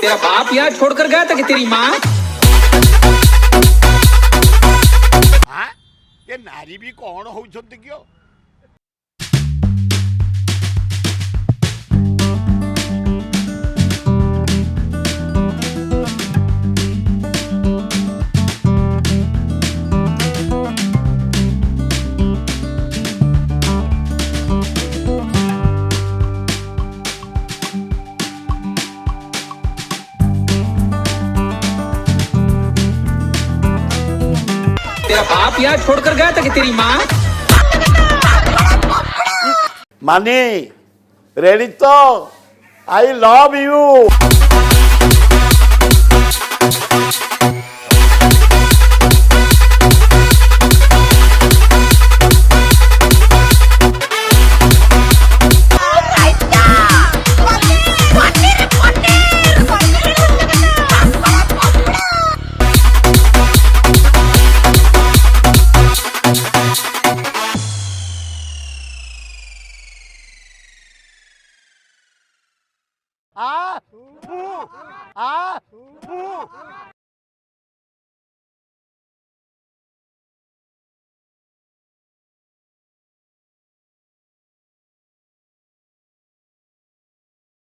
तेरा बाप यहाँ छोड़कर गया था कि तेरी माँ? हाँ ये नारी भी कौन होउछंती कियो तेरा बाप यहाँ छोड़कर गया था कि तेरी माँ? मानी रेडी तो आई लव यू